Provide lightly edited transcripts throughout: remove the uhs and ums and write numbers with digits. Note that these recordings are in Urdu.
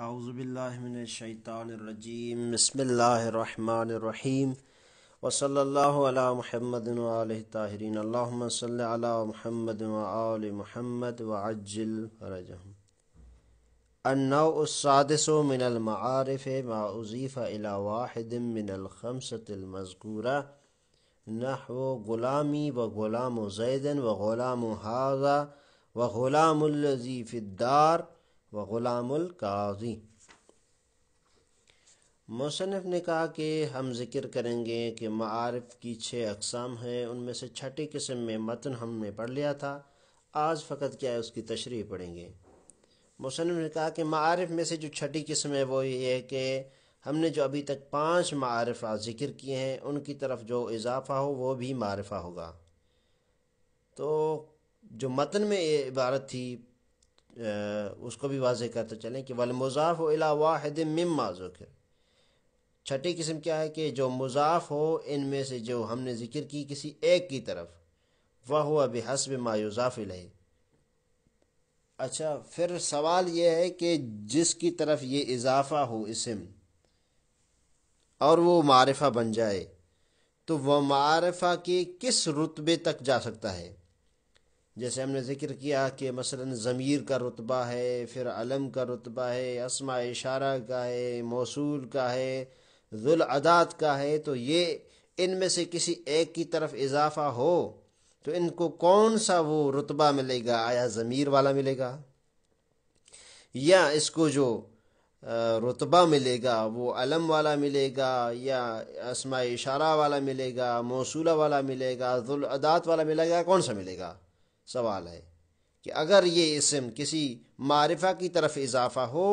اعوذ باللہ من الشیطان الرجیم بسم اللہ الرحمن الرحیم وصلی اللہ علی محمد وآلہ الطاہرین اللہم صلی علی محمد وآل محمد وعجل فرجہم۔ النوع السادس من المعارف ما اضیف الی واحد من الخمسة المذکورہ نحو غلامی وغلام زید وغلام ھذا وغلام الذی فی الدار وغلام القاضی۔ مصنف نے کہا کہ ہم ذکر کریں گے کہ معارف کی 6 اقسام ہیں، ان میں سے چھٹی قسم میں متن ہم نے پڑھ لیا تھا، آج فقط کیا ہے اس کی تشریح پڑھیں گے۔ مصنف نے کہا کہ معارف میں سے جو چھٹی قسم ہے وہ یہ ہے کہ ہم نے جو ابھی تک 5 معارف ذکر کیے ہیں ان کی طرف جو اضافہ ہو وہ بھی معرفہ ہوگا۔ تو جو متن میں یہ عبارت تھی اس کو بھی واضح کرتے چلیں کہ والمضاف الی واحد مما ذکر۔ چھٹی قسم کیا ہے کہ جو مضاف ہو ان میں سے جو ہم نے ذکر کی کسی ایک کی طرف، وہو بحسب ما یضاف الیہ۔ اچھا، پھر سوال یہ ہے کہ جس کی طرف یہ اضافہ ہو اسم اور وہ معرفہ بن جائے تو وہ معرفہ کے کس رتبے تک جا سکتا ہے؟ جیسے ہم نے ذکر کیا کہ مثلا ضمیر کا رتبہ ہے، پھر علم کا رتبہ ہے، اسماء اشارہ کا ہے، موصول کا ہے، ذو العداد کا ہے، تو یہ ان میں سے کسی ایک کی طرف اضافہ ہو تو ان کو کون سا وہ رتبہ ملے گا؟ آیا ضمیر والا ملے گا یا اس کو جو رتبہ ملے گا وہ علم والا ملے گا یا اسماء اشارہ والا ملے گا، موصولہ والا ملے گا، ذو العداد والا ملے گا، کون سا ملے گا؟ سوال ہے کہ اگر یہ اسم کسی معرفہ کی طرف اضافہ ہو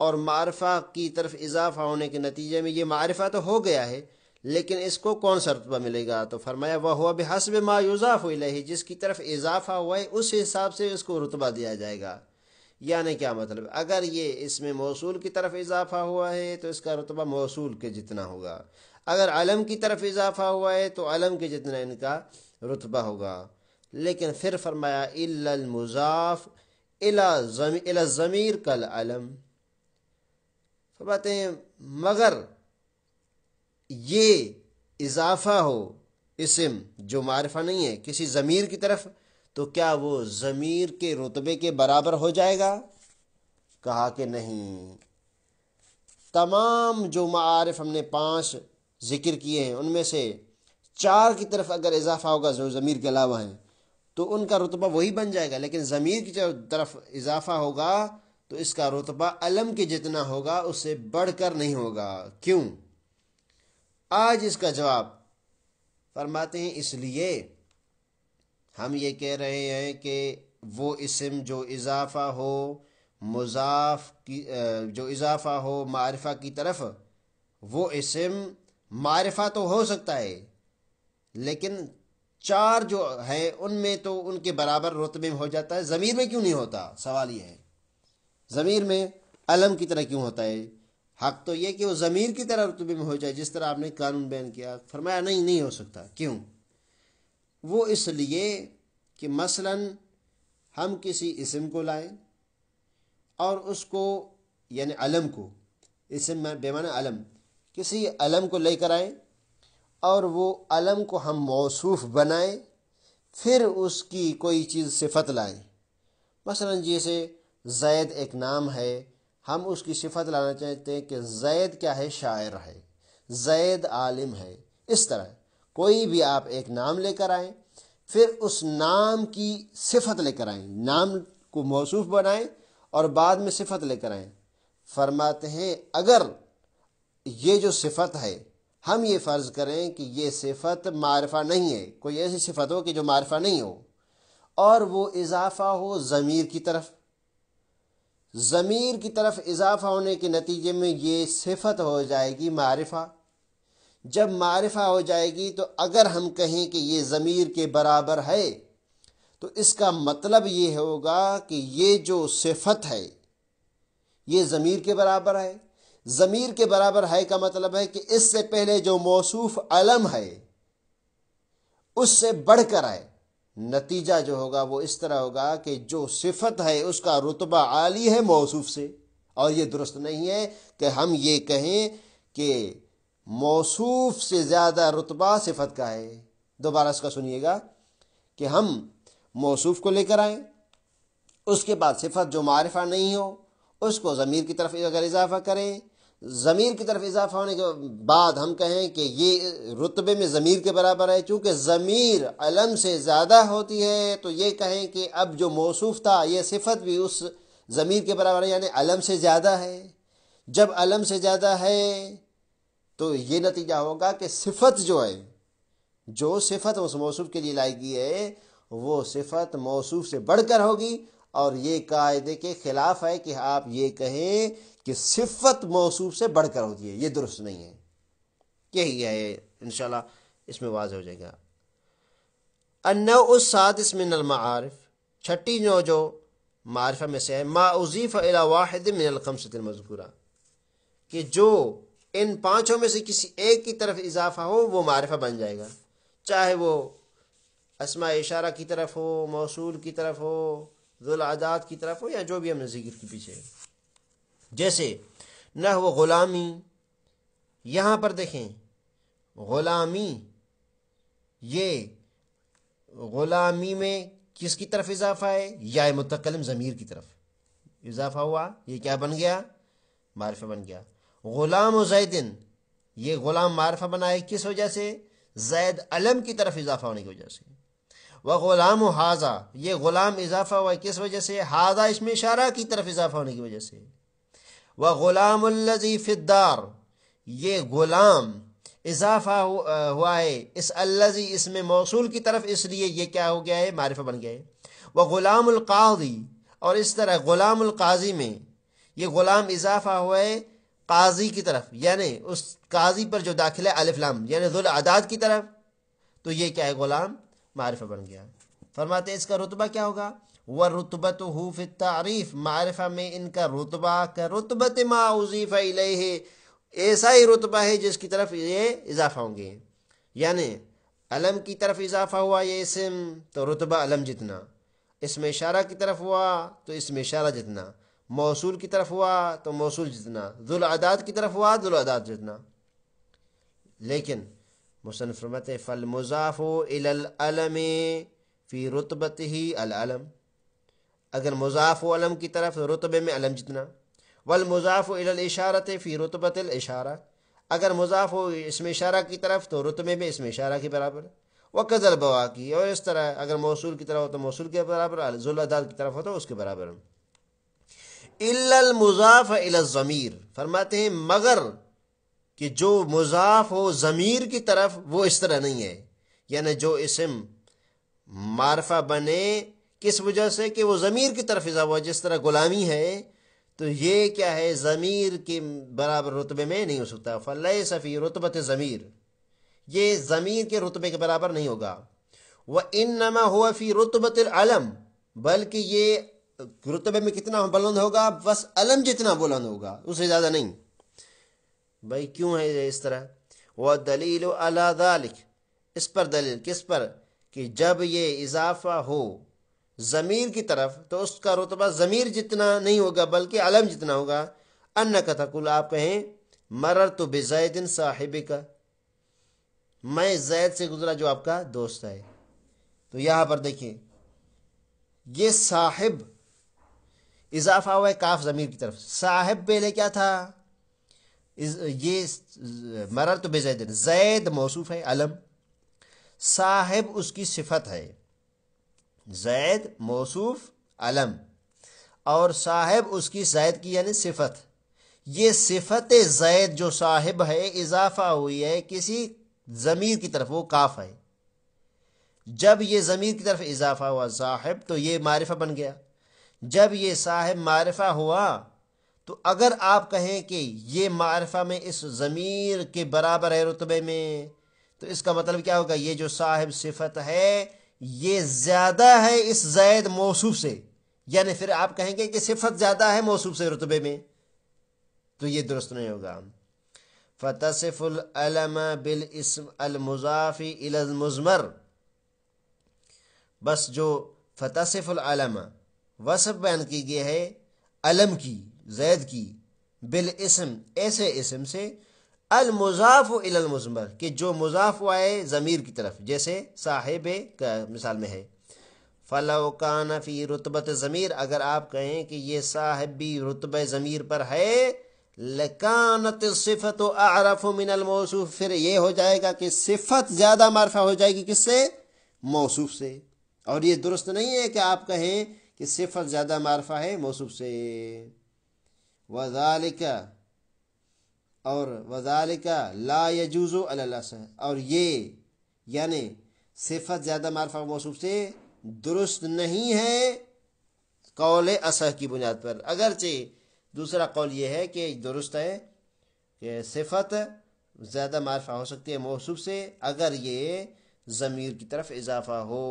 اور معرفہ کی طرف اضافہ ہونے کے نتیجے میں یہ معرفہ تو ہو گیا ہے لیکن اس کو کون سا رتبہ ملے گا؟ تو فرمایا وَهُوَ بِحَسْبِ مَا يُضَافُ إِلَيْهِ، جس کی طرف اضافہ ہوا ہے اس حساب سے اس کو رتبہ دیا جائے گا۔ یعنی کیا مطلب؟ اگر یہ اس میں موصول کی طرف اضافہ ہوا ہے تو اس کا رتبہ موصول کے جتنا ہوگا، اگر علم کی طرف اضافہ ہوا ہے تو علم کے جتنا ان کا رتبہ ہوگا۔ لیکن پھر فرمایا الا المضاف الى الضمیر کالعلم، فرماتے ہیں مگر یہ اضافہ ہو اسم جو معرفہ نہیں ہے کسی ضمیر کی طرف تو کیا وہ ضمیر کے رتبے کے برابر ہو جائے گا؟ کہا کہ نہیں۔ تمام جو معارف ہم نے 5 ذکر کیے ہیں ان میں سے 4 کی طرف اگر اضافہ ہوگا جو ضمیر کے علاوہ ہیں تو ان کا رتبہ وہی بن جائے گا، لیکن ضمیر کی طرف اضافہ ہوگا تو اس کا رتبہ علم کے جتنا ہوگا اس سے بڑھ کر نہیں ہوگا۔ کیوں؟ آج اس کا جواب فرماتے ہیں اس لیے ہم یہ کہہ رہے ہیں کہ وہ اسم جو اضافہ ہو مضاف کی جو اضافہ ہو معرفہ کی طرف، وہ اسم معرفہ تو ہو سکتا ہے لیکن 4 جو ہیں ان میں تو ان کے برابر رتبے میں ہو جاتا ہے، ضمیر میں کیوں نہیں ہوتا؟ سوال یہ ہے ضمیر میں علم کی طرح کیوں ہوتا ہے؟ حق تو یہ کہ وہ ضمیر کی طرح رتبے میں ہو جائے جس طرح آپ نے قانون بیان کیا۔ فرمایا نہیں ہو سکتا۔ کیوں؟ وہ اس لیے کہ مثلا ہم کسی اسم کو لائیں اور اس کو یعنی علم کو، اسم میں بے معنی علم، کسی علم کو لے کر آئیں اور وہ علم کو ہم موصوف بنائیں، پھر اس کی کوئی چیز صفت لائیں۔ مثلا جیسے زید ایک نام ہے، ہم اس کی صفت لانا چاہتے ہیں کہ زید کیا ہے؟ شاعر ہے، زید عالم ہے۔ اس طرح کوئی بھی آپ ایک نام لے کر آئیں، پھر اس نام کی صفت لے کر آئیں، نام کو موصوف بنائیں اور بعد میں صفت لے کر آئیں۔ فرماتے ہیں اگر یہ جو صفت ہے ہم یہ فرض کریں کہ یہ صفت معرفہ نہیں ہے، کوئی ایسی صفت ہو کہ جو معرفہ نہیں ہو اور وہ اضافہ ہو ضمیر کی طرف، ضمیر کی طرف اضافہ ہونے کے نتیجے میں یہ صفت ہو جائے گی معرفہ۔ جب معرفہ ہو جائے گی تو اگر ہم کہیں کہ یہ ضمیر کے برابر ہے تو اس کا مطلب یہ ہوگا کہ یہ جو صفت ہے یہ ضمیر کے برابر ہے۔ ضمیر کے برابر ہے کا مطلب ہے کہ اس سے پہلے جو موصوف علم ہے اس سے بڑھ کر ہے۔ نتیجہ جو ہوگا وہ اس طرح ہوگا کہ جو صفت ہے اس کا رتبہ عالی ہے موصوف سے، اور یہ درست نہیں ہے کہ ہم یہ کہیں کہ موصوف سے زیادہ رتبہ صفت کا ہے. دوبارہ اس کا سنیے گا کہ ہم موصوف کو لے کر آئیں، اس کے بعد صفت جو معرفہ نہیں ہو اس کو ضمیر کی طرف اگر اضافہ کریں، ضمیر کی طرف اضافہ ہونے کے بعد ہم کہیں کہ یہ رتبے میں ضمیر کے برابر ہے. چونکہ ضمیر علم سے زیادہ ہوتی ہے تو یہ کہیں کہ اب جو موصوف تھا یہ صفت بھی اس ضمیر کے برابر ہے، یعنی علم سے زیادہ ہے. جب علم سے زیادہ ہے تو یہ نتیجہ ہوگا کہ صفت جو ہے، جو صفت اس موصوف کے لیے لائی گئی ہے وہ صفت موصوف سے بڑھ کر ہوگی. اور یہ قاعدے کے خلاف ہے کہ آپ یہ کہیں کہ صفت موصوف سے بڑھ کر ہوتی ہے، یہ درست نہیں ہے. یہی ہے انشاءاللہ اس میں واضح ہو جائے گا. النوع السادس من المعارف، چھٹی نوع جو معرفہ میں سے ہے، ما اضیف الی واحد من الخمسۃ المذکورہ، کہ جو ان پانچوں میں سے کسی ایک کی طرف اضافہ ہو وہ معرفہ بن جائے گا، چاہے وہ اسماء اشارہ کی طرف ہو، موصول کی طرف ہو، ذو العداد کی طرف ہو، یا جو بھی ہم نے ذکر کے پیچھے. جیسے نحو غلامی، یہاں پر دیکھیں غلامی، یہ غلامی میں کس کی طرف اضافہ ہے؟ یا متکلم ضمیر کی طرف اضافہ ہوا، یہ کیا بن گیا؟ معرفہ بن گیا. غلام و زیدن، یہ غلام معرفہ بنا ہے کس وجہ سے؟ زید علم کی طرف اضافہ ہونے کی وجہ سے. وغلام و حاضہ، یہ غلام اضافہ ہوا کس وجہ سے؟ حاضہ اس میں اشارہ کی طرف اضافہ ہونے کی وجہ سے. وغلام الذی فی الدار، یہ غلام اضافہ ہوا ہے اس الذی اس میں موصول کی طرف، اس لیے یہ کیا ہو گیا ہے؟ معرفہ بن گیا ہے. وغلام القاضی، اور اس طرح غلام القاضی میں یہ غلام اضافہ ہوا ہے قاضی کی طرف، یعنی اس قاضی پر جو داخل ہے الف لام، یعنی ذو العداد کی طرف، تو یہ کیا ہے؟ غلام معرفہ بن گیا. فرماتے ہیں اس کا رتبہ کیا ہوگا؟ وَرُتْبَتُهُ فِي التعریف، معرفہ میں ان کا رتبہ کا رتبت ما اضیف الیہ، ایسا ہی رتبہ ہے جس کی طرف یہ اضافہ ہوں گے. یعنی علم کی طرف اضافہ ہوا یہ اسم تو رتبہ علم جتنا، اسم اشارہ کی طرف ہوا تو اسم اشارہ جتنا، موصول کی طرف ہوا تو موصول جتنا، ذو العداد کی طرف ہوا ذو العداد جتنا. لیکن مصنف فرماتے ہیں فالمضاف الی العلم فی رتبتہ العلم، اگر مضاف و علم کی طرف رتبے میں علم جتنا. والمضاف الی الاشارۃ فی رتبۃ الاشارہ، اگر مضاف ہو اسم اشارہ کی طرف تو رتبے میں اسم اشارہ کے برابر. وکذا البواقی، اور اس طرح اگر موصول کی طرف ہو تو موصول کے برابر، ذو العداد کی طرف ہو تو اس کے برابر. الا المضاف الی الضمیر، فرماتے ہیں مگر کہ جو مضاف ہو ضمیر کی طرف وہ اس طرح نہیں ہے. یعنی جو اسم معرفہ بنے کس وجہ سے؟ کہ وہ ضمیر کی طرف اضافہ ہوا. جس طرح غلامی ہے تو یہ کیا ہے؟ ضمیر کے برابر رتبے میں نہیں ہو سکتا. فلیس فی رتبۃ ضمیر، یہ ضمیر کے رتبے کے برابر نہیں ہوگا. وانما هو فی رتبۃ العلم، بلکہ یہ رتبے میں کتنا بلند ہوگا؟ بس علم جتنا بلند ہوگا، اس سے زیادہ نہیں. بھائی کیوں ہے اس طرح؟ وَالدَّلِيلُ عَلَى ذَلِكَ، اس پر دلیل کس پر؟ کہ جب یہ اضافہ ہو ضمیر کی طرف تو اس کا رتبہ ضمیر جتنا نہیں ہوگا بلکہ علم جتنا ہوگا. انک تقول، آپ کہیں مررت بزید صاحبک، میں زید سے گزرا جو آپ کا دوست ہے. تو یہاں پر دیکھیں یہ صاحب اضافہ ہوا ہے کاف ضمیر کی طرف. صاحب پہلے کیا تھا؟ یہ مررت بزید، زید موصوف ہے علم، صاحب اس کی صفت ہے. زید موصوف علم اور صاحب اس کی زید کی یعنی صفت. یہ صفت زید جو صاحب ہے اضافہ ہوئی ہے کسی ضمیر کی طرف، وہ کاف ہے. جب یہ ضمیر کی طرف اضافہ ہوا صاحب تو یہ معرفہ بن گیا. جب یہ صاحب معرفہ ہوا تو اگر آپ کہیں کہ یہ معرفہ میں اس ضمیر کے برابر ہے رتبے میں تو اس کا مطلب کیا ہوگا؟ یہ جو صاحب صفت ہے یہ زیادہ ہے اس زید موصوف سے، یعنی پھر آپ کہیں گے کہ صفت زیادہ ہے موصوف سے رتبے میں، تو یہ درست نہیں ہوگا. فتصف العلم بالاسم المضاف الی المضمر، بس جو فتصف العلم وصف بیان کی گئی ہے علم کی زید کی، بالاسم ایسے اسم سے، المضاف الی المضمر کہ جو مضاف ہوا ہے ضمیر کی طرف، جیسے صاحب کا مثال میں ہے، فلو کان فی رتبت ضمیر، اگر آپ کہیں کہ یہ صاحب بھی رتبہ ضمیر پر ہے، لکانت الصفت اعرف من الموصوف، پھر یہ ہو جائے گا کہ صفت زیادہ معرفہ ہو جائے گی کس سے؟ موصوف سے. اور یہ درست نہیں ہے کہ آپ کہیں کہ صفت زیادہ معرفہ ہے موصوف سے. وذالک، اور وذالک لا یجوز علی الاصح، اور یہ یعنی صفت زیادہ معرفہ موصوف سے درست نہیں ہے قول اصح کی بنیاد پر، اگرچہ دوسرا قول یہ ہے کہ درست ہے کہ صفت زیادہ معرفہ ہو سکتی ہے موصوف سے اگر یہ ضمیر کی طرف اضافہ ہو،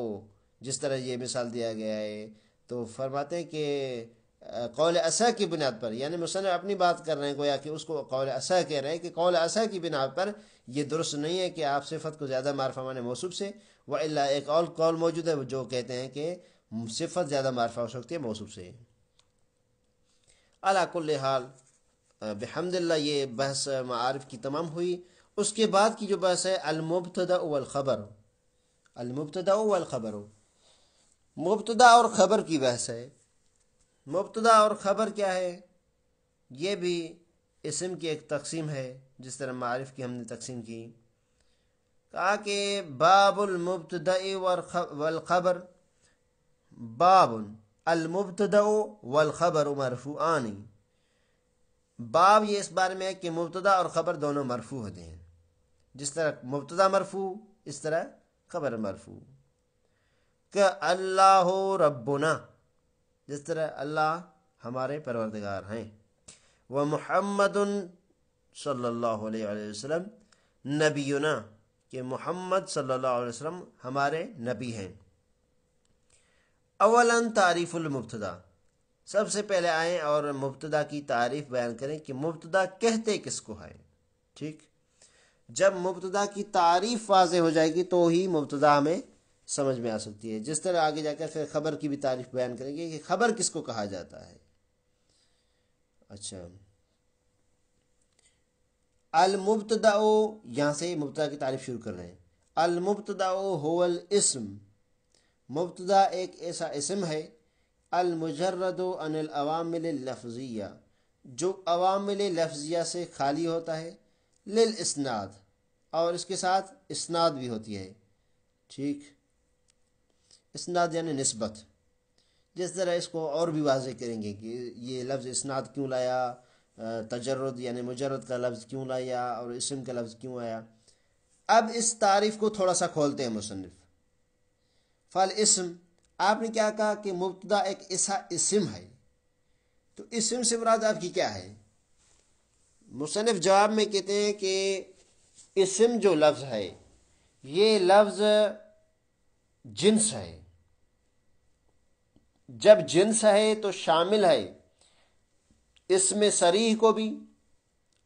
جس طرح یہ مثال دیا گیا ہے. تو فرماتے ہیں کہ قول اصح کی بنیاد پر، یعنی مصنف اپنی بات کر رہے ہیں گویا کہ اس کو قول اصح کہہ رہے ہیں کہ قول اصح کی بنا پر یہ درست نہیں ہے کہ آپ صفت کو زیادہ معرفہ مانے موصوف سے. وَإِلَّا ایک اور قول موجود ہے جو کہتے ہیں کہ صفت زیادہ معرفہ ہو سکتی ہے موصوف سے. علی کل حال بحمد اللہ یہ بحث معارف کی تمام ہوئی. اس کے بعد کی جو بحث ہے المبتدا والخبر، المبتدا والخبر، مبتدا اور خبر کی بحث ہے. مبتدا اور خبر کیا ہے؟ یہ بھی اسم کی ایک تقسیم ہے، جس طرح معارف کی ہم نے تقسیم کی. کہا کہ باب المبتدا والخبر، باب المبتدا والخبر مرفوعان، باب یہ اس بارے میں ہے کہ مبتدا اور خبر دونوں مرفوع ہوتے ہیں. جس طرح مبتدا مرفوع اس طرح خبر مرفوع. کہ اللہ ربنا، جس طرح اللہ ہمارے پروردگار ہیں. ومحمد صلی اللہ علیہ وسلم نبینا، کہ محمد صلی اللہ علیہ وسلم ہمارے نبی ہیں. اولا تعریف المبتدا، سب سے پہلے آئیں اور مبتدا کی تعریف بیان کریں کہ مبتدا کہتے کس کو ہے. ٹھیک، جب مبتدا کی تعریف واضح ہو جائے گی تو ہی مبتدا ہمیں سمجھ میں آ سکتی ہے. جس طرح آگے جا کر پھر خبر کی بھی تعریف بیان کریں گے کہ خبر کس کو کہا جاتا ہے. اچھا، المبتدا، یہاں سے مبتدا کی تعریف شروع کر رہے ہیں. المبتدا هو الاسم، مبتدا ایک ایسا اسم ہے، المجرد عن العوامل اللفظیہ، جو عوامل لفظیہ سے خالی ہوتا ہے، للاسناد، اور اس کے ساتھ اسناد بھی ہوتی ہے. ٹھیک، اسناد یعنی نسبت. جس طرح اس کو اور بھی واضح کریں گے کہ یہ لفظ اسناد کیوں لایا، تجرد یعنی مجرد کا لفظ کیوں لایا، اور اسم کا لفظ کیوں آیا. اب اس تعریف کو تھوڑا سا کھولتے ہیں مصنف. فالاسم، آپ نے کیا کہا کہ مبتدا ایک ایسا اسم ہے، تو اسم سے مراد آپ کی کیا ہے؟ مصنف جواب میں کہتے ہیں کہ اسم جو لفظ ہے یہ لفظ جنس ہے. جب جنس ہے تو شامل ہے اسم صریح کو بھی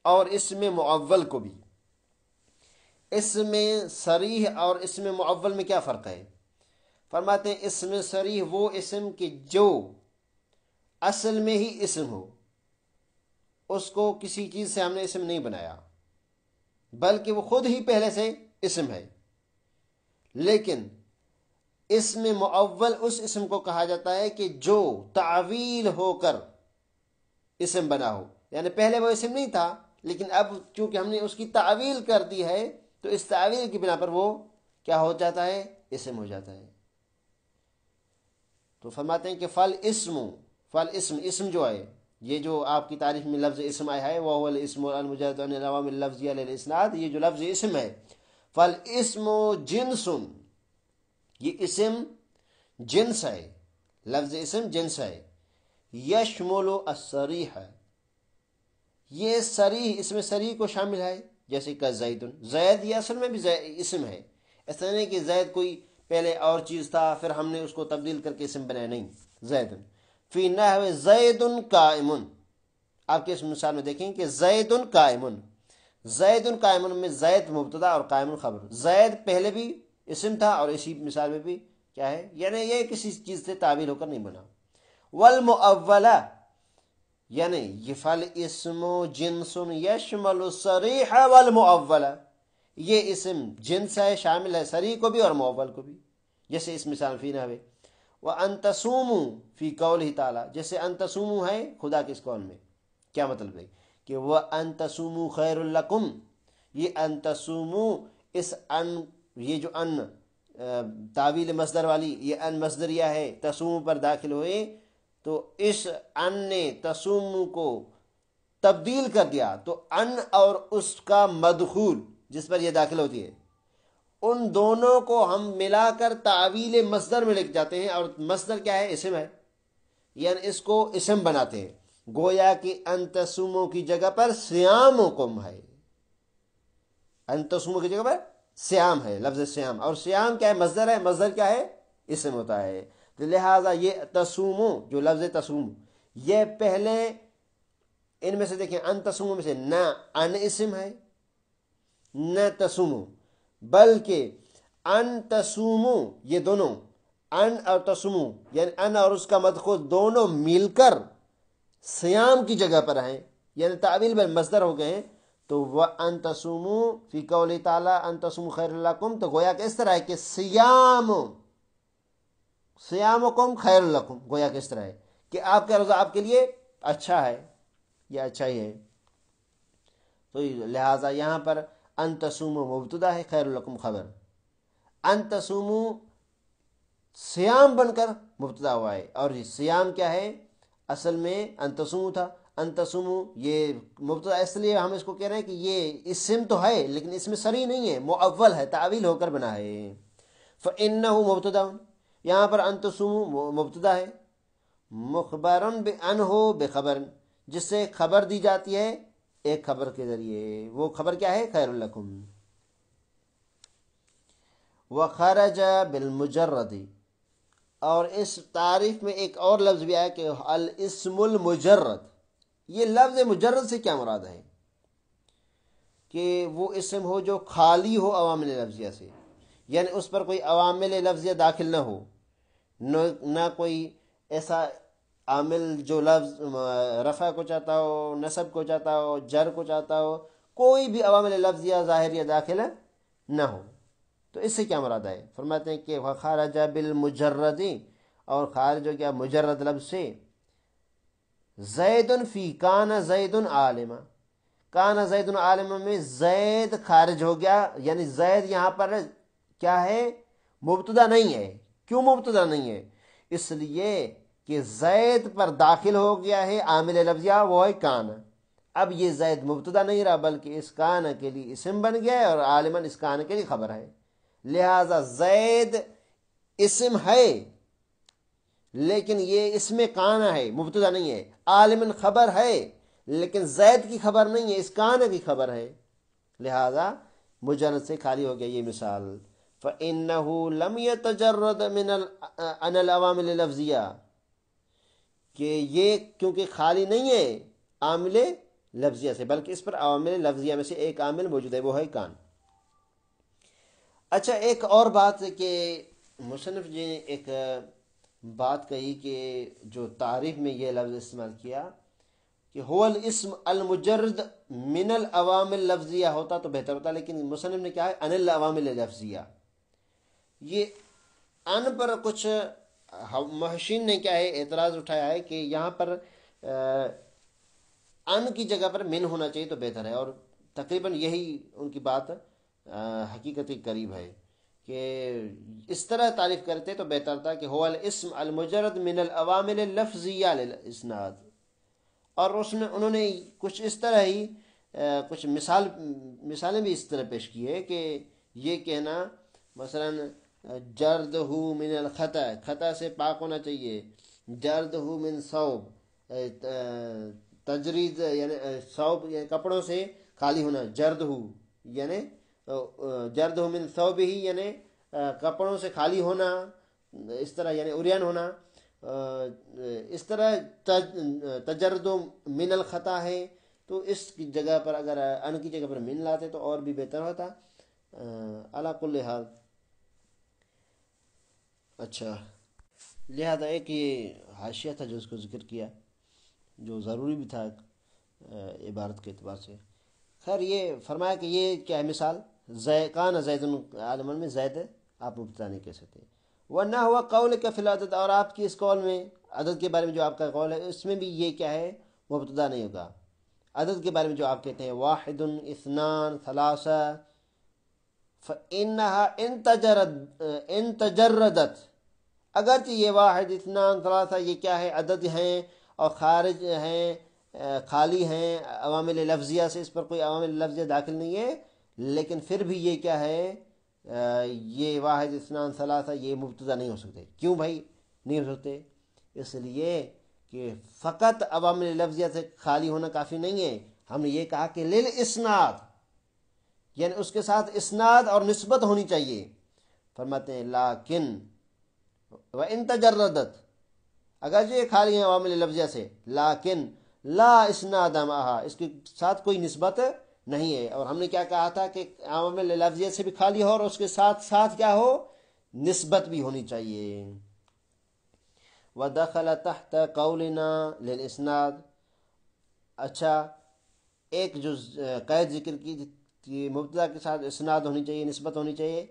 اور اسم معول کو بھی. اسم صریح اور اسم معول میں کیا فرق ہے؟ فرماتے ہیں اسم صریح وہ اسم کہ جو اصل میں ہی اسم ہو، اس کو کسی چیز سے ہم نے اسم نہیں بنایا بلکہ وہ خود ہی پہلے سے اسم ہے. لیکن اسم معول اس اسم کو کہا جاتا ہے کہ جو تعویل ہو کر اسم بنا ہو، یعنی پہلے وہ اسم نہیں تھا لیکن اب چونکہ ہم نے اس کی تعویل کر دی ہے تو اس تعویل کی بنا پر وہ کیا ہو جاتا ہے؟ اسم ہو جاتا ہے. تو فرماتے ہیں کہ فل اسم، اسم جو ہے، یہ جو آپ کی تعریف میں لفظ اسم آیا ہے، وہ الاسم المجرد عن العوامل اللفظیہ للاسناد، یہ جو لفظ اسم ہے، فالاسم جنس، یہ اسم جنس ہے، لفظ اسم جنس ہے. یشمل الصریح، یہ صریح اسم صریح کو شامل ہے، جیسے کہ زید، زید یہ اصل میں بھی اسم ہے. اس طرح نہیں کہ زید کوئی پہلے اور چیز تھا پھر ہم نے اس کو تبدیل کر کے اسم بنایا، نہیں. زید فی نحو زید قائم، آپ کے اس مثال میں دیکھیں کہ زید قائم، زید قائم میں زید مبتدا اور قائم خبر. زید پہلے بھی اسم تھا اور اسی مثال میں بھی کیا ہے، یعنی یہ کسی چیز سے تعبیر ہو کر نہیں بنا. والمؤولہ، یعنی یہ فل اسم جنسن یشمل الصریح والمؤول، یہ اسم جنس ہے، شامل ہے صریح کو بھی اور مؤول کو بھی، جیسے اس مثال فی نحوے وَأَن تَصُومُوا فی قولہ تعالیٰ، جیسے ان تصوموا ہے خدا کے اس قول میں، کیا مطلب ہے کہ وَأَن تَصُومُوا خَيْرٌ لَكُمْ، یہ ان تصوموا، اس ان، یہ جو ان تعویل مصدر والی، یہ ان مصدریہ ہے، تصوم پر داخل ہوئے تو اس ان نے تصوم کو تبدیل کر دیا، تو ان اور اس کا مدخول جس پر یہ داخل ہوتی ہے، ان دونوں کو ہم ملا کر تعویل مصدر میں لکھ جاتے ہیں، اور مصدر کیا ہے؟ اسم ہے، یعنی اس کو اسم بناتے ہیں، گویا کہ ان تصوموں کی جگہ پر سیامکم ہے، ان تصوموں کی جگہ پر سیام ہے، لفظ سیام، اور سیام کیا ہے؟ مصدر ہے، مصدر کیا ہے؟ اسم ہوتا ہے، تو لہٰذا یہ تصومو، جو لفظ تصوم، یہ پہلے ان میں سے دیکھیں، ان تصومو میں سے نہ ان اسم ہے نہ تصومو، بلکہ ان تصومو، یہ دونوں ان اور تصومو، یعنی ان اور اس کا مدخول دونوں مل کر سیام کی جگہ پر ہیں، یعنی تعویل میں مصدر ہو گئے ہیں، تو وہ ان تصومو فی قول تعالیٰ ان تصوموا خیر لکم، تو گویا کہ اس طرح ہے کہ سیامکم خیر لکم، گویا کہ اس طرح ہے کہ آپ کا روزہ آپ کے لیے اچھا ہے، یہ اچھا ہی ہے، تو لہٰذا یہاں پر ان تصوموا مبتدا ہے، خیر لکم خبر، ان تصوموا سیام بن کر مبتدا ہوا ہے، اور یہ سیام کیا ہے؟ اصل میں ان تصوموا تھا، ان تصوموا یہ مبتدا، اس لیے ہم اس کو کہہ رہے ہیں کہ یہ اسم تو ہے لیکن اس میں صریح نہیں ہے، مؤول ہے، تعویل ہو کر بنا ہے، فإنہ مبتدا، یہاں پر ان تصوموا مبتدا ہے، مخبرن بان ہو بخبر، جس سے خبر دی جاتی ہے ایک خبر کے ذریعے، وہ خبر کیا ہے؟ خیر لکم، وخرج بالمجرد، اور اس تعریف میں ایک اور لفظ بھی آیا کہ الاسم المجرد، یہ لفظ مجرد سے کیا مراد ہے؟ کہ وہ اسم ہو جو خالی ہو عوامل لفظیہ سے، یعنی اس پر کوئی عوامل لفظیہ داخل نہ ہو، نہ کوئی ایسا عامل جو لفظ رفع کو چاہتا ہو، نصب کو چاہتا ہو، جر کو چاہتا ہو، کوئی بھی عوامل لفظیہ ظاہریہ داخل نہ ہو، تو اس سے کیا مراد ہے؟ فرماتے ہیں کہ خارج بالمجرد، اور خارج ہو گیا مجرد لفظ سے، زید فی کان زید عالما، کان زید عالما میں زید خارج ہو گیا، یعنی زید یہاں پر کیا ہے؟ مبتدا نہیں ہے، کیوں مبتدا نہیں ہے؟ اس لیے کہ زید پر داخل ہو گیا ہے عامل لفظیہ، وہ ہے کان، اب یہ زید مبتدا نہیں رہا بلکہ اس کان کے لیے اسم بن گیا ہے، اور عالماً اس کان کے لیے خبر ہے، لہذا زید اسم ہے لیکن یہ اسم کان ہے، مبتدا نہیں ہے، عالماً خبر ہے لیکن زید کی خبر نہیں ہے، اس کان کی خبر ہے، لہذا مجرد سے خالی ہو گیا، یہ مثال فَإِنَّهُ لَمْ يَتَجَرَّدْ عَنَ الْعَوَامِلِ الْلَفْظِيَّةِ، کہ یہ کیونکہ خالی نہیں ہے عامل لفظیہ سے، بلکہ اس پر عوامل لفظیہ میں سے ایک عامل موجود ہے، وہ ہے کان۔ اچھا، ایک اور بات کہ مصنف جی نے ایک بات کہی کہ جو تعریف میں یہ لفظ استعمال کیا کہ هو الاسم المجرد من العوامل لفظیہ ہوتا تو بہتر ہوتا، لیکن مصنف نے کیا ہے؟ ان العوامل لفظیہ، یہ ان پر کچھ محشین نے کیا ہے؟ اعتراض اٹھایا ہے کہ یہاں پر ان کی جگہ پر من ہونا چاہیے تو بہتر ہے، اور تقریباً یہی ان کی بات حقیقت کے قریب ہے کہ اس طرح تعریف کرتے تو بہتر تھا کہ هو الاسم المجرد من العوامل اللفظیہ للاسناد، اور اس میں انہوں نے کچھ اس طرح ہی کچھ مثالیں بھی اس طرح پیش کی ہے کہ یہ کہنا مثلا جرد ہو من الخطا، خطا سے پاک ہونا چاہیے، جرد ہو من ثوب، تجرید یعنی ثوب یعنی کپڑوں سے خالی ہونا، جرد ہو یعنی جرد ہو من ثوب ہی یعنی کپڑوں سے خالی ہونا، اس طرح یعنی عریان ہونا، اس طرح تجرد من الخطا ہے، تو اس کی جگہ پر اگر ان کی جگہ پر من لاتے تو اور بھی بہتر ہوتا، علی کل حال۔ اچھا، لہذا ایک یہ حاشیہ تھا جو اس کو ذکر کیا، جو ضروری بھی تھا عبارت کے اعتبار سے. خیر یہ فرمایا کہ یہ کیا ہے مثال، کان زید عالما میں زید آپ مبتدا نہیں کہہ سکتے. ورنہ ہوا قول کا فی العدد، اور آپ کی اس قول میں عدد کے بارے میں جو آپ کا قول ہے اس میں بھی یہ کیا ہے مبتدا نہیں ہوگا. عدد کے بارے میں جو آپ کہتے ہیں واحد اثنان ثلاثہ، فإنها ان تجردت، اگرچہ یہ واحد اثنان ثلاثہ یہ کیا ہے عدد ہیں اور خارج ہیں خالی ہیں عوامل لفظیہ سے، اس پر کوئی عوامل لفظیہ داخل نہیں ہے، لیکن پھر بھی یہ کیا ہے یہ واحد اثنان ثلاثہ یہ مبتدا نہیں ہو سکتے. کیوں بھائی نہیں ہو سکتے؟ اس لیے کہ فقط عوامل لفظیہ سے خالی ہونا کافی نہیں ہے. ہم نے یہ کہا کہ للاسناد، یعنی اس کے ساتھ اسناد اور نسبت ہونی چاہیے. فرماتے ہیں لیکن وَإِن تجردت، اگر یہ خالی ہیں عوامل لفظیہ سے، لیکن لا اسناد معها، اس کے ساتھ کوئی نسبت نہیں ہے. اور ہم نے کیا کہا تھا کہ عوامل لفظیہ سے بھی خالی ہو اور اس کے ساتھ ساتھ کیا ہو نسبت بھی ہونی چاہیے. وَدَخَلَ تَحْتَ قَوْلِنَا لِلْإِسْنَادِ، اچھا ایک جو قید ذکر کی کہ مبتدا کے ساتھ اسناد ہونی چاہیے نسبت ہونی چاہیے.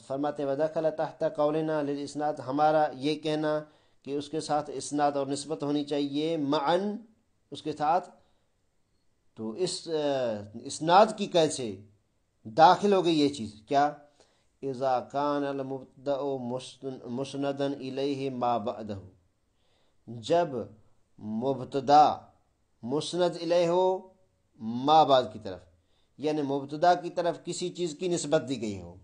فرماتے وَدَخَلَ تَحْتَ قَوْلِنَا لِلْإِسْنَادِ، ہمارا یہ کہنا کہ اس کے ساتھ اسناد اور نسبت ہونی چاہیے معاً اس کے ساتھ، تو اس اسناد کی قید سے داخل ہو گئی یہ چیز کیا، اذا کان المبتدأ مسندا الیہ ما بعدہ، جب مبتدا مسند الیہ ہو ما بعد کی طرف، یعنی مبتدا کی طرف کسی چیز کی نسبت دی گئی ہو.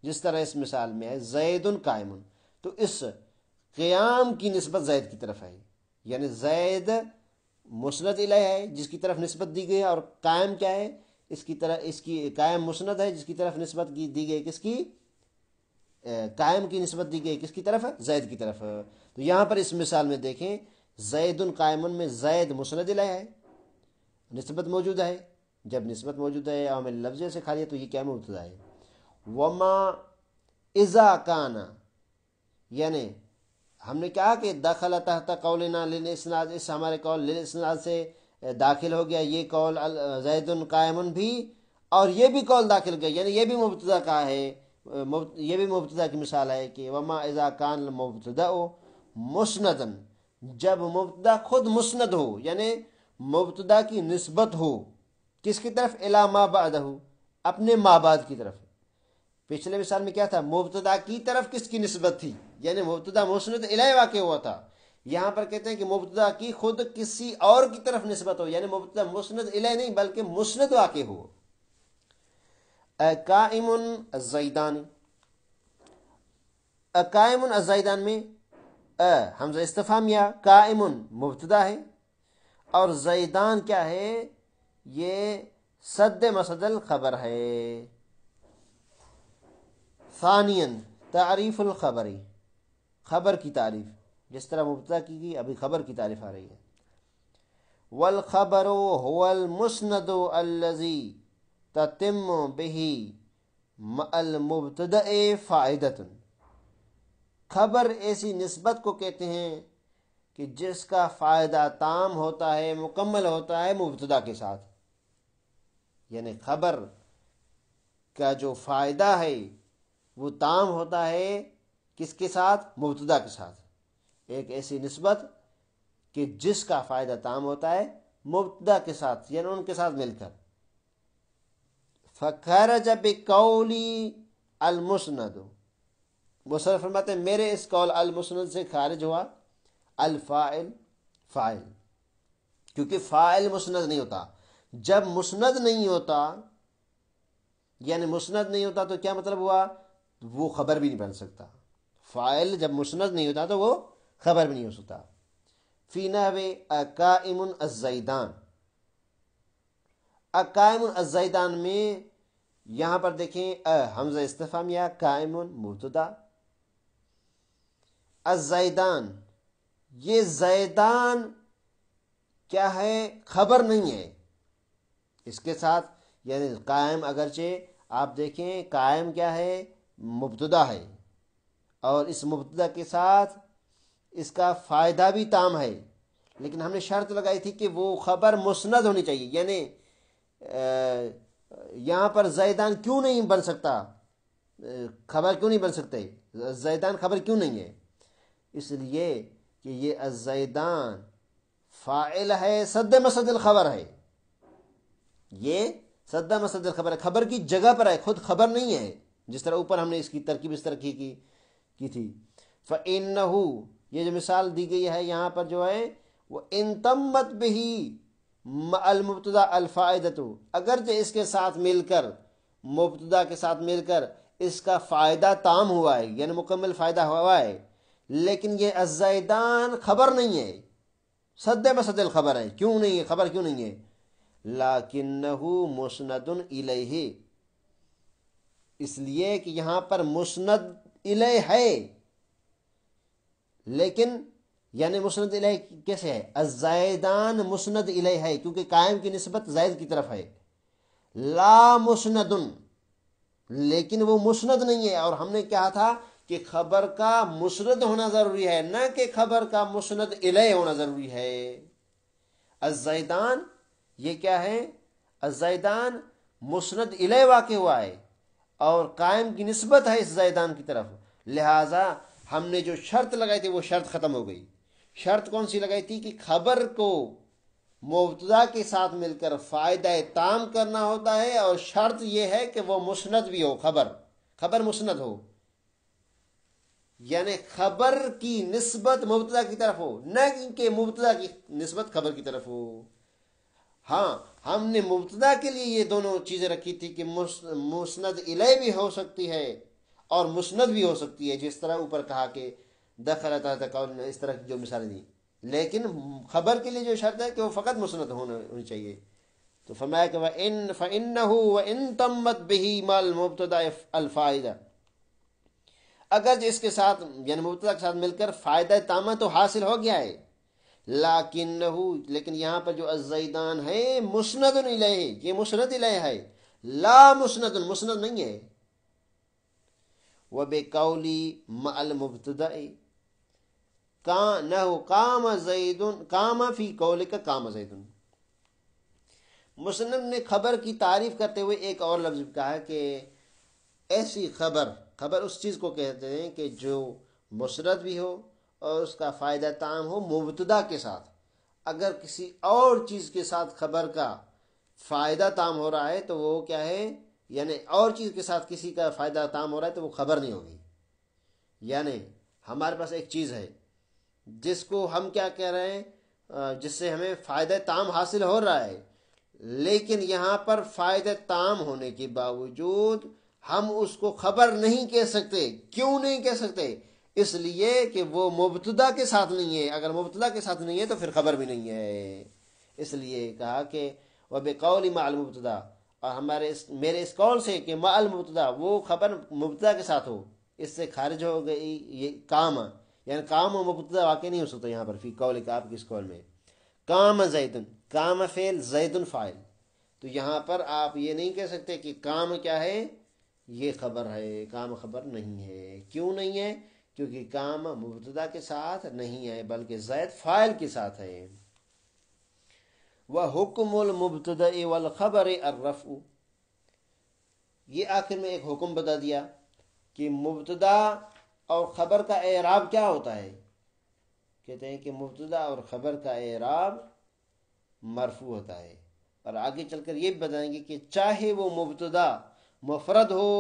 جس طرح اس مثال میں ہے زید قائم، تو اس قیام کی نسبت زید کی طرف ہے، یعنی زید مسند الیہ ہے جس کی طرف نسبت دی گئی ہے، اور قائم کیا ہے اس کی طرف، اس کی قائم مسند ہے جس کی طرف نسبت دی گئی کس کی، قائم کی نسبت دی گئی کس کی طرف، زید کی طرف. تو یہاں پر اس مثال میں دیکھیں زید قائم میں زید مسند الیہ ہے، نسبت موجود ہے. جب نسبت موجود ہے عامل لفظ سے خالی ہے تو یہ کیا مبتدا ہے. وما اذا کانا، یعنی ہم نے کہا کہ دخل تحت قولنا للاسناد، اس ہمارے قول للاسناد سے داخل ہو گیا یہ قول زید قائم بھی، اور یہ بھی قول داخل گیا، یعنی یہ بھی مبتدا کا ہے، یہ بھی مبتدا کی مثال ہے کہ وما اذا کان المبتدا مسندا، جب مبتدا خود مسند ہو، یعنی مبتدا کی نسبت ہو کس کی طرف، الی ما بعدہ، اپنے ما بعد کی طرف. پچھلے مثال میں کیا تھا مبتدا کی طرف کس کی نسبت تھی، یعنی مبتدا مسند الیہ واقع ہوا تھا. یہاں پر کہتے ہیں کہ مبتدا کی خود کسی اور کی طرف نسبت ہو، یعنی مبتدا مسند الیہ نہیں بلکہ مسند واقع ہو. قائم الزیدان، قائم الزیدان میں حمزہ استفہامیہ، قائم مبتدا ہے اور زیدان کیا ہے یہ صد مسد الخبر ہے. ثانیاً تعریف الخبری، خبر کی تعریف، جس طرح مبتدا کی گئی ابھی خبر کی تعریف آ رہی ہے. والخبر هو المسند الذي تتم به مع المبتدأ فائدۃ، خبر ایسی نسبت کو کہتے ہیں کہ جس کا فائدہ تام ہوتا ہے مکمل ہوتا ہے مبتدا کے ساتھ. یعنی خبر کا جو فائدہ ہے وہ تام ہوتا ہے کس کے ساتھ، مبتدا کے ساتھ. ایک ایسی نسبت کہ جس کا فائدہ تام ہوتا ہے مبتدا کے ساتھ، یعنی ان کے ساتھ مل کر. فخرج بقولی المسند، مصنف فرماتے ہیں میرے اس قول المسند سے خارج ہوا الفاعل، فاعل، کیونکہ فاعل مسند نہیں ہوتا. جب مسند نہیں ہوتا یعنی مسند نہیں ہوتا تو کیا مطلب ہوا، وہ خبر بھی نہیں بن سکتا. فاعل جب مسند نہیں ہوتا تو وہ خبر بھی نہیں ہو سکتا. فی نحو قائم الزیدان، قائم الزیدان میں یہاں پر دیکھیں حمزہ استفہامیہ، قائم مبتدا، الزیدان، یہ زیدان کیا ہے خبر نہیں ہے اس کے ساتھ. یعنی قائم اگرچہ آپ دیکھیں قائم کیا ہے مبتدا ہے، اور اس مبتدا کے ساتھ اس کا فائدہ بھی تام ہے، لیکن ہم نے شرط لگائی تھی کہ وہ خبر مسند ہونی چاہیے، یعنی یہاں پر زیدان کیوں نہیں بن سکتا، خبر کیوں نہیں بن سکتے، زیدان خبر کیوں نہیں ہے؟ اس لیے کہ یہ الزیدان فاعل ہے، صد مسد الخبر ہے، یہ صد مسد الخبر ہے، خبر کی جگہ پر ہے، خود خبر نہیں ہے، جس طرح اوپر ہم نے اس کی ترکیب اس طرح کی تھی۔ فَإِنَّهُ یہ جو مثال دی گئی ہے یہاں پر جو ہے وہ ان تمت بِهِ المبتدا الفائدۃ، اگرچہ اس کے ساتھ مل کر، مبتدا کے ساتھ مل کر اس کا فائدہ تام ہوا ہے، یعنی مکمل فائدہ ہوا ہے، لیکن یہ الزیدان خبر نہیں ہے، صد مسد الخبر ہے۔ کیوں نہیں ہے خبر، کیوں نہیں ہے؟ لَكِنَّهُ مُسْنَدٌ إِلَيْهِ، اس لیے کہ یہاں پر مسند الیہ ہے، لیکن یعنی مسند الیہ کیسے ہے؟ الزیدان مسند الیہ ہے، کیونکہ قائم کی نسبت زید کی طرف ہے۔ لا مسند، لیکن وہ مسند نہیں ہے، اور ہم نے کہا تھا کہ خبر کا مسند ہونا ضروری ہے، نہ کہ خبر کا مسند الیہ ہونا ضروری ہے۔ الزیدان یہ کیا ہے؟ الزیدان مسند الیہ واقع ہوا ہے اور قائم کی نسبت ہے اس زیدان کی طرف، لہذا ہم نے جو شرط لگائی تھی وہ شرط ختم ہو گئی۔ شرط کون سی لگائی تھی؟ کہ خبر کو مبتدا کے ساتھ مل کر فائدہ تام کرنا ہوتا ہے، اور شرط یہ ہے کہ وہ مسند بھی ہو، خبر مسند ہو، یعنی خبر کی نسبت مبتدا کی طرف ہو، نہ کہ مبتدا کی نسبت خبر کی طرف ہو۔ ہاں، ہم نے مبتدا کے لیے یہ دونوں چیزیں رکھی تھی کہ مسند الیہ بھی ہو سکتی ہے اور مسند بھی ہو سکتی ہے، جس طرح اوپر کہا کہ دخل تحت قول، اس طرح کی جو مثالیں دی، لیکن خبر کے لیے جو شرط ہے کہ وہ فقط مسند ہونی چاہیے۔ تو فرمایا کہ فَإِنَّهُ وَإِن تَمَّتْ بِهِ مَا الْمُبْتَدَأِ الْفَائِدَةُ، اگر اس کے ساتھ یعنی مبتدا کے ساتھ مل کر فائدہ تامہ تو حاصل ہو گیا ہے، لیکن یہاں پر جو الزیدان ہے مسند الیہ، یہ مسند الیہ ہے، لا مسند، مسند نہیں ہے۔ وَبِقَوْلِ مَعَ الْمُبْتَدَأِ قام زید، قام فی قولک قام زید، مصنف نے خبر کی تعریف کرتے ہوئے ایک اور لفظ کہا ہے کہ ایسی خبر اس چیز کو کہتے ہیں کہ جو مسند بھی ہو اور اس کا فائدہ تام ہو مبتدا کے ساتھ۔ اگر کسی اور چیز کے ساتھ خبر کا فائدہ تام ہو رہا ہے تو وہ کیا ہے؟ یعنی اور چیز کے ساتھ کسی کا فائدہ تام ہو رہا ہے تو وہ خبر نہیں ہوگی۔ یعنی ہمارے پاس ایک چیز ہے جس کو ہم کیا کہہ رہے ہیں، جس سے ہمیں فائدہ تام حاصل ہو رہا ہے، لیکن یہاں پر فائدہ تام ہونے کے باوجود ہم اس کو خبر نہیں کہہ سکتے۔ کیوں نہیں کہہ سکتے؟ اس لیے کہ وہ مبتدا کے ساتھ نہیں ہے، اگر مبتدا کے ساتھ نہیں ہے تو پھر خبر بھی نہیں ہے۔ اس لیے کہا کہ وَبِقَوْلِ مَعَ الْمُبْتَدَا، اور میرے اس قول سے کہ مَعَ الْمُبْتَدَا، وہ خبر مبتدا کے ساتھ ہو، اس سے خارج ہو گئی یہ کام، یعنی کام و مبتدا واقع نہیں ہو سکتا یہاں پر فی قول کا، آپ کس قول میں کام زیدن، کام فعل زیدن فاعل، تو یہاں پر آپ یہ نہیں کہہ سکتے کہ کام کیا ہے، یہ خبر ہے، کام خبر نہیں ہے۔ کیوں نہیں ہے؟ کیونکہ کام مبتدا کے ساتھ نہیں ہے بلکہ زید فاعل کے ساتھ ہے۔ وَحُكْمُ الْمُبْتَدَإِ وَالْخَبَرِ الرَّفْعُ، یہ آخر میں ایک حکم بتا دیا کہ مبتدا اور خبر کا اعراب کیا ہوتا ہے۔ کہتے ہیں کہ مبتدا اور خبر کا اعراب مرفوع ہوتا ہے، اور آگے چل کر یہ بھی بتائیں گے کہ چاہے وہ مبتدا مفرد ہو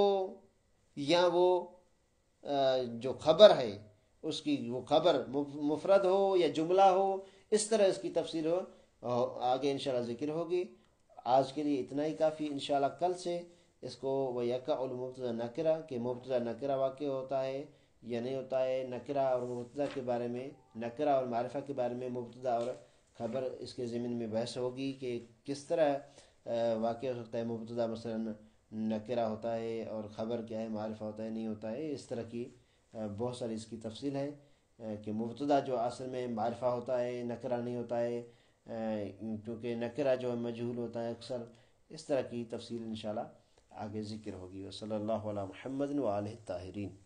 یا وہ جو خبر ہے اس کی وہ خبر مفرد ہو یا جملہ ہو، اس طرح اس کی تفصیل ہو، آگے انشاءاللہ ذکر ہوگی۔ آج کے لیے اتنا ہی کافی، انشاءاللہ کل سے اس کو وَيَقَعُ الْمُبْتَدَا نَكِرَةٌ کہ مبتدا نکرہ واقع ہوتا ہے یا نہیں ہوتا ہے، نکرہ اور مبتدا کے بارے میں، نکرہ اور معرفہ کے بارے میں مبتدا اور خبر اس کے ضمن میں بحث ہوگی کہ کس طرح واقع ہو سکتا ہے۔ مبتدا مثلا نکرہ ہوتا ہے اور خبر کیا ہے، معرفہ ہوتا ہے نہیں ہوتا ہے، اس طرح کی بہت ساری اس کی تفصیل ہے کہ مبتدا جو اصل میں معرفہ ہوتا ہے، نکرہ نہیں ہوتا ہے، کیونکہ نکرہ جو ہے مجہول ہوتا ہے اکثر۔ اس طرح کی تفصیل انشاءاللہ آگے ذکر ہوگی۔ وصلی اللہ علی محمد وآلہ الطاہرین۔